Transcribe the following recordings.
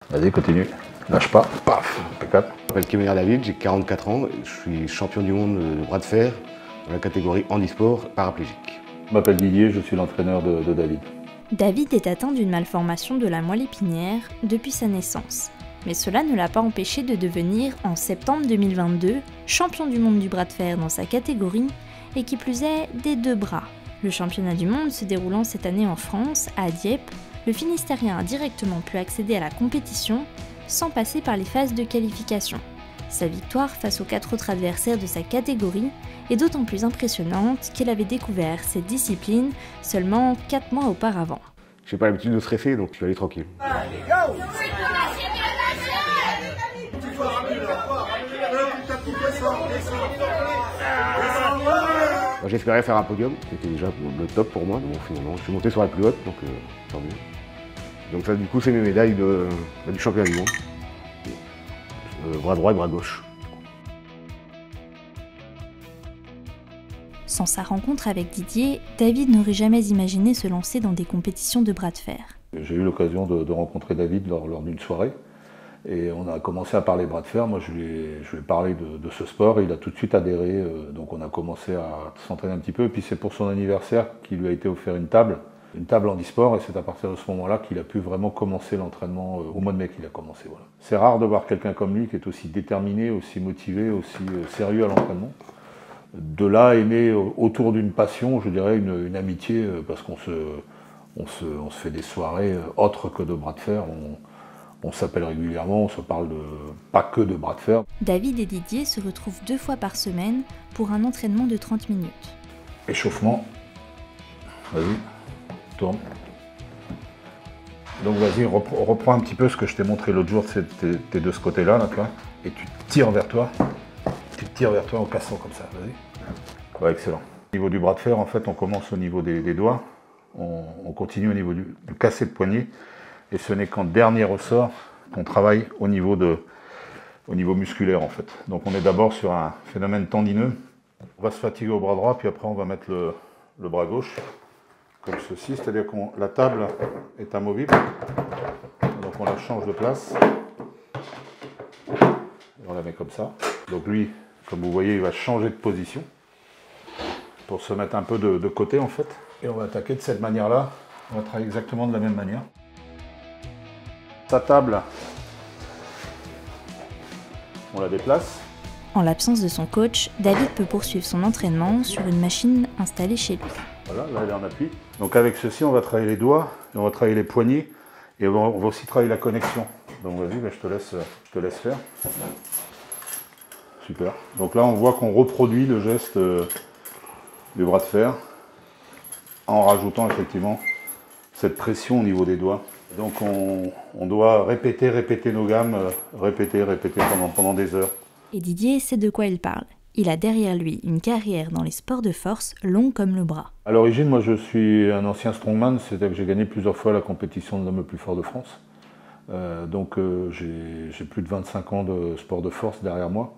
Vas-y, continue. Lâche pas. Paf. Impeccable. Je m'appelle Kemener David, j'ai 44 ans. Je suis champion du monde de bras de fer dans la catégorie handisport paraplégique. Je m'appelle Didier, je suis l'entraîneur de David. David est atteint d'une malformation de la moelle épinière depuis sa naissance. Mais cela ne l'a pas empêché de devenir, en septembre 2022, champion du monde du bras de fer dans sa catégorie, et qui plus est, des 2 bras. Le championnat du monde se déroulant cette année en France, à Dieppe, le Finistérien a directement pu accéder à la compétition sans passer par les phases de qualification. Sa victoire face aux 4 autres adversaires de sa catégorie est d'autant plus impressionnante qu'il avait découvert cette discipline seulement 4 mois auparavant. J'ai pas l'habitude de stresser, donc je suis allé tranquille. Allez, go! J'espérais faire un podium, c'était déjà le top pour moi, donc finalement je suis monté sur la plus haute, donc tant mieux. Donc ça du coup c'est mes médailles du championnat du monde. Bras droit et bras gauche. Sans sa rencontre avec Didier, David n'aurait jamais imaginé se lancer dans des compétitions de bras de fer. J'ai eu l'occasion de rencontrer David lors d'une soirée et on a commencé à parler bras de fer. Moi je lui ai parlé de ce sport et il a tout de suite adhéré. Donc on a commencé à s'entraîner un petit peu et puis c'est pour son anniversaire qu'il lui a été offert une table handisport et c'est à partir de ce moment-là qu'il a pu vraiment commencer l'entraînement. Au mois de mai qu'il a commencé. Voilà. C'est rare de voir quelqu'un comme lui qui est aussi déterminé, aussi motivé, aussi sérieux à l'entraînement. De là est né autour d'une passion, je dirais une amitié, parce qu'on se fait des soirées autres que de bras de fer. On s'appelle régulièrement, on se parle pas que de bras de fer. David et Didier se retrouvent 2 fois par semaine pour un entraînement de 30 minutes. Échauffement. Vas-y, tourne. Donc vas-y, reprends un petit peu ce que je t'ai montré l'autre jour, t'es de ce côté-là, là, tu vois, et tu tires vers toi. Tu tires vers toi en cassant comme ça, vas-y. Ouais, excellent. Au niveau du bras de fer, en fait, on commence au niveau des doigts, on continue au niveau du cassé de poignet, et ce n'est qu'en dernier ressort qu'on travaille au niveau musculaire, en fait. Donc on est d'abord sur un phénomène tendineux. On va se fatiguer au bras droit, puis après on va mettre le bras gauche, comme ceci, c'est-à-dire que la table est amovible, donc on la change de place, et on la met comme ça. Donc lui, comme vous voyez, il va changer de position pour se mettre un peu de côté en fait. Et on va attaquer de cette manière-là. On va travailler exactement de la même manière. Sa table, on la déplace. En l'absence de son coach, David peut poursuivre son entraînement sur une machine installée chez lui. Voilà, là elle est en appui. Donc avec ceci, on va travailler les doigts, et on va travailler les poignets, et on va aussi travailler la connexion. Donc vas-y, je te laisse faire. Super. Donc là, on voit qu'on reproduit le geste du bras de fer en rajoutant effectivement cette pression au niveau des doigts. Donc on doit répéter nos gammes, répéter pendant des heures. Et Didier sait de quoi il parle. Il a derrière lui une carrière dans les sports de force longue comme le bras. À l'origine, moi je suis un ancien strongman, c'est-à-dire que j'ai gagné plusieurs fois la compétition de l'homme le plus fort de France. Donc j'ai plus de 25 ans de sport de force derrière moi.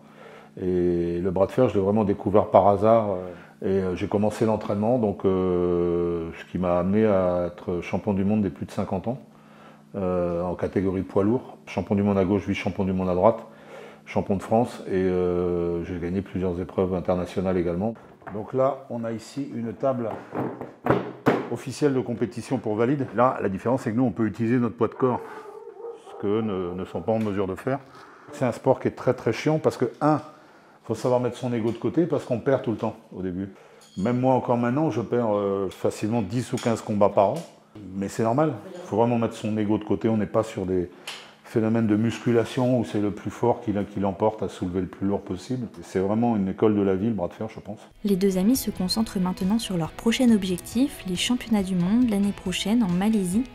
Et le bras de fer, je l'ai vraiment découvert par hasard. Et j'ai commencé l'entraînement, donc ce qui m'a amené à être champion du monde des plus de 50 ans, en catégorie poids lourd. Champion du monde à gauche, vice-champion du monde à droite, champion de France. Et j'ai gagné plusieurs épreuves internationales également. Donc là, on a ici une table officielle de compétition pour valide. Là, la différence, c'est que nous, on peut utiliser notre poids de corps, ce qu'eux ne sont pas en mesure de faire. C'est un sport qui est très très chiant parce que, il faut savoir mettre son ego de côté parce qu'on perd tout le temps au début. Même moi encore maintenant, je perds facilement 10 ou 15 combats par an. Mais c'est normal, il faut vraiment mettre son ego de côté. On n'est pas sur des phénomènes de musculation où c'est le plus fort qui l'emporte à soulever le plus lourd possible. C'est vraiment une école de la vie, le bras de fer, je pense. Les 2 amis se concentrent maintenant sur leur prochain objectif, les championnats du monde l'année prochaine en Malaisie.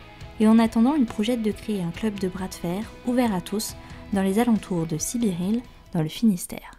Et en attendant, ils projettent de créer un club de bras de fer ouvert à tous dans les alentours de Sibiril, dans le Finistère.